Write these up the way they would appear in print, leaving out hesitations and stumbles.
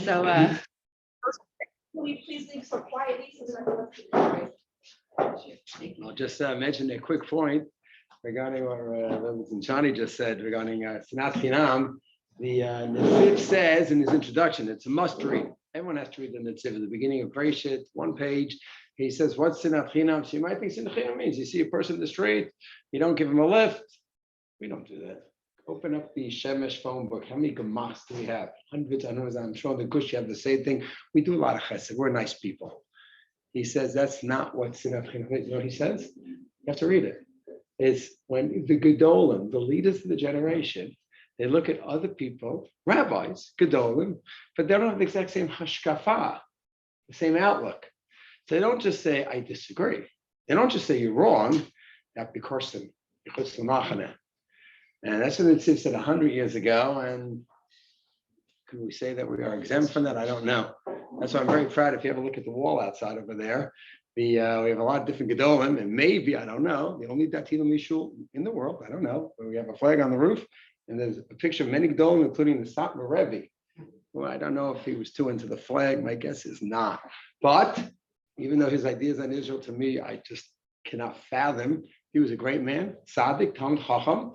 So, Can we please leave some quiet pieces? I'll just mention a quick point regarding what Rabbi Chani just said regarding Sinat Chinam. The Netziv says in his introduction, it's a must read. Everyone has to read the Netziv at the beginning of Breshit, one page. He says, what's Sinat Chinam? So you might think Sinat Chinam means you see a person in the street, you don't give him a lift. We don't do that. Open up the Shemesh phone book. How many gemachs do we have? Hundreds and hundreds. I'm sure in the Gush you have the same thing. We do a lot of chesed. We're nice people. He says that's not what Sinat Chinam is. You know what he says? You have to read it. It's when the Gedolim, the leaders of the generation, they look at other people, rabbis, Gedolim, but they don't have the exact same hashkafa, the same outlook. So they don't just say, I disagree. They don't just say you're wrong, that because them. And that's what Netziv said 100 years ago. And can we say that we are exempt from that? I don't know. That's why I'm very proud. If you ever look at the wall outside over there, we have a lot of different Gedolim, and maybe, I don't know, the only Datilim Mishul in the world, I don't know, but we have a flag on the roof, and there's a picture of many Gedolim, including the Satmar Rebbe. Well, I don't know if he was too into the flag. My guess is not. But even though his ideas on Israel, to me, I just cannot fathom. He was a great man, Tzaddik, Talmid Chacham,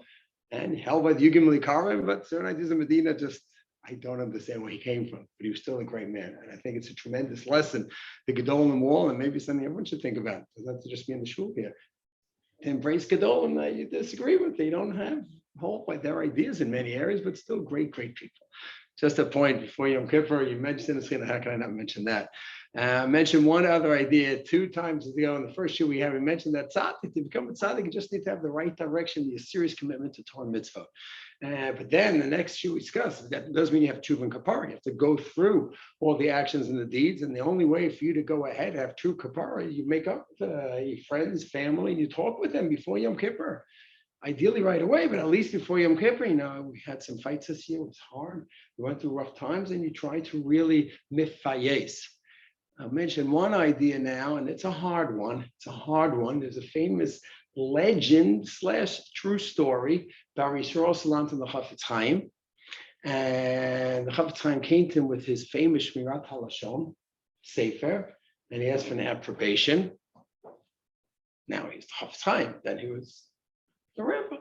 and held by the Yugim Likarim, but certain ideas of Medina just, I don't understand where he came from, but he was still a great man. And I think it's a tremendous lesson, the Gedolim wall, and maybe something everyone should think about. It doesn't have to just be in the shul here. To embrace Gedolim that you disagree with. They don't have hold by their ideas in many areas, but still great, great people. Just a point before Yom Kippur, you mentioned the how can I not mention that? I mentioned one other idea 2 times ago in the first year we mentioned that tzaddik, to become a tzaddik, you just need to have the right direction, a serious commitment to Torah mitzvah. But then the next year we discussed, that doesn't mean you have tshuva and kapara. You have to go through all the actions and the deeds. And the only way for you to go ahead, have true kapara, you make up with your friends, family, and you talk with them before Yom Kippur. Ideally right away, but at least before Yom Kippur, we had some fights this year. It was hard. We went through rough times, and you try to really mifayes. I'll mention one idea now, and it's a hard one. It's a hard one. There's a famous legend / true story about Yisrael Salant and the Chafetz Chaim. And the Chafetz Chaim came to him with his famous Shmirat HaLashon Sefer, and he asked for an approbation. Now he's the Chafetz Chaim. Then he was the rabbi.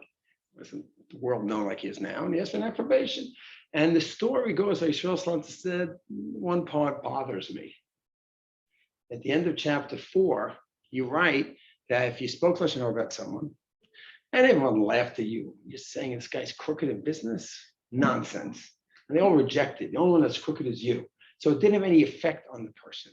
Wasn't the world known like he is now, and he asked for an approbation. And the story goes, Yisrael Salant said, one part bothers me. At the end of chapter 4, you write that if you spoke Lashon Hara about someone, and everyone laughed at you, you're saying this guy's crooked in business? Nonsense. And they all rejected. The only one that's crooked is you. So it didn't have any effect on the person.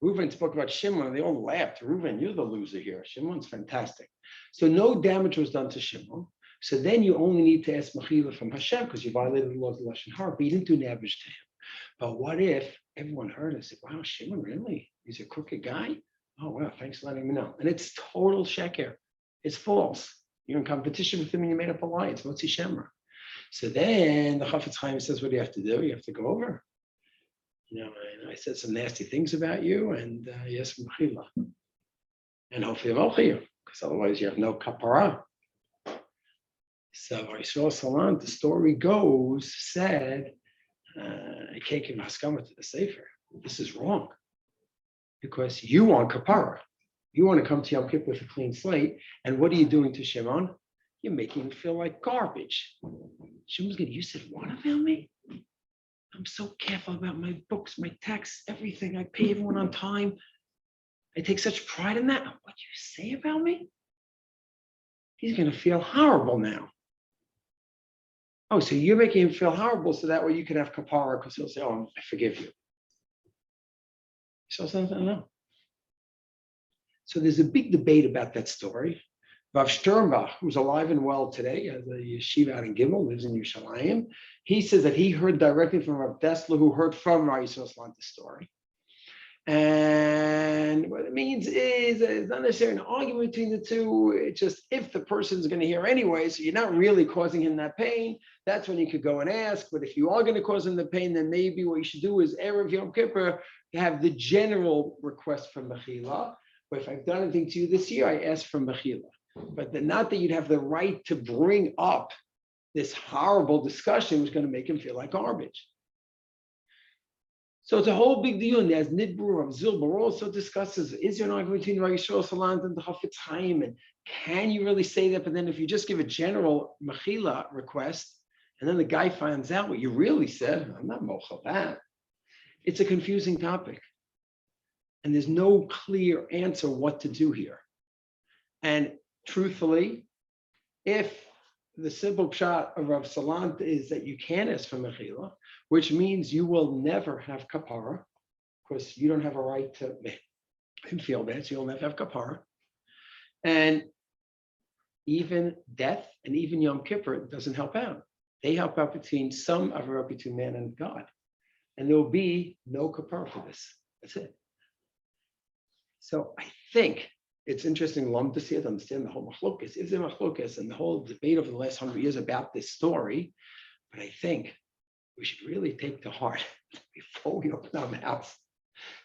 Reuven spoke about Shimon, and they all laughed. Reuven, you're the loser here. Shimon's fantastic. So no damage was done to Shimon. So then you only need to ask Mechila from Hashem because you violated the laws of Lashon Hara, but you didn't do damage to him. But what if everyone heard and said, wow, Shimon, really? He's a crooked guy? Oh, wow, thanks for letting me know. And it's total sheker. It's false. You're in competition with him and you made up a lie. It's Motzi Shemra. So then the Chafetz Chaim says, what do you have to do? You have to go over. I said some nasty things about you, and yes, Mechila. And hopefully I'll you, because otherwise you have no kapara. So Yisrael Salant, the story goes, said, I can't give haskama to the Sefer. This is wrong. Because you want kapara. You want to come to Yom Kippur with a clean slate. And what are you doing to Shimon? You're making him feel like garbage. Shimon's going, you said what about me? I'm so careful about my books, my texts, everything. I pay everyone on time. I take such pride in that. What you say about me? He's going to feel horrible now. Oh, so you're making him feel horrible so that way you can have kapara because he'll say, oh, I forgive you. So no. So there's a big debate about that story. Rav Sternbach, who's alive and well today, has a yeshiva out in Gimel, lives in Yerushalayim. He says that he heard directly from Rav Dessler, who heard from Rav Yisrael Salant the story. And what it means is it's not necessarily an argument between the two. It's just if the person's going to hear anyway, so you're not really causing him that pain, that's when you could go and ask. But if you are going to cause him the pain, then maybe what you should do is Erev Yom Kippur, have the general request from Mechila. But if I've done anything to you this year, I ask for Mechila. But not that you'd have the right to bring up this horrible discussion was going to make him feel like garbage. So it's a whole big deal. There's Nidbur of Zilber also discusses, is there an argument between Yisrael Salant and the Chafetz Chaim? And can you really say that? But then if you just give a general Mechila request, and then the guy finds out what you really said, I'm not mochel that. It's a confusing topic. And there's no clear answer what to do here. And truthfully, if the simple shot of Rav Salant is that you can ask for Mechila, which means you will never have kapara, because you don't have a right to feel that, so you'll never have kapara. And even death and even Yom Kippur doesn't help out. They help out between between man and God. And there will be no kapara for this. That's it. So I think it's interesting to see it, understand the whole machlokas, is there machlokas, and the whole debate over the last 100 years about this story. But I think we should really take to heart before we open our mouths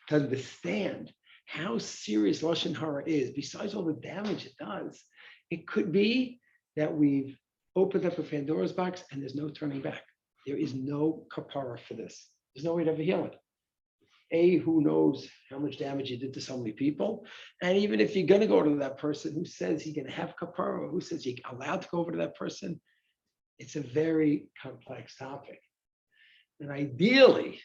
to understand how serious Lashon Hara is. Besides all the damage it does, it could be that we've opened up a Pandora's box and there's no turning back. There is no kapara for this. There's no way to ever heal it. Who knows how much damage you did to so many people? And even if you're going to go to that person who says he can have kapara, or who says you're allowed to go over to that person, it's a very complex topic. And ideally,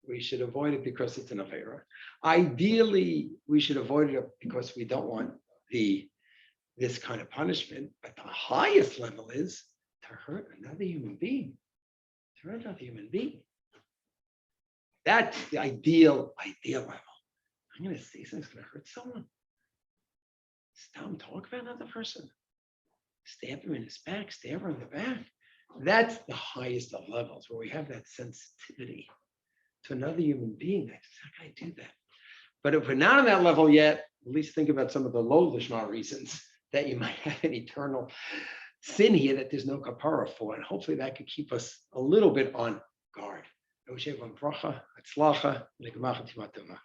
we should avoid it because it's an affair. Ideally, we should avoid it because we don't want this kind of punishment. But the highest level is to hurt another human being. To hurt another human being. That's the ideal level. I'm going to say something's going to hurt someone. Stop talk about another person. Stab him in his back, stab her in the back. That's the highest of levels where we have that sensitivity to another human being. How can I do that? But if we're not on that level yet, at least think about some of the low lishma reasons that you might have an eternal sin here that there's no kapara for. And hopefully that could keep us a little bit on guard. Bracha, Hatzlacha, Legmach Timatova.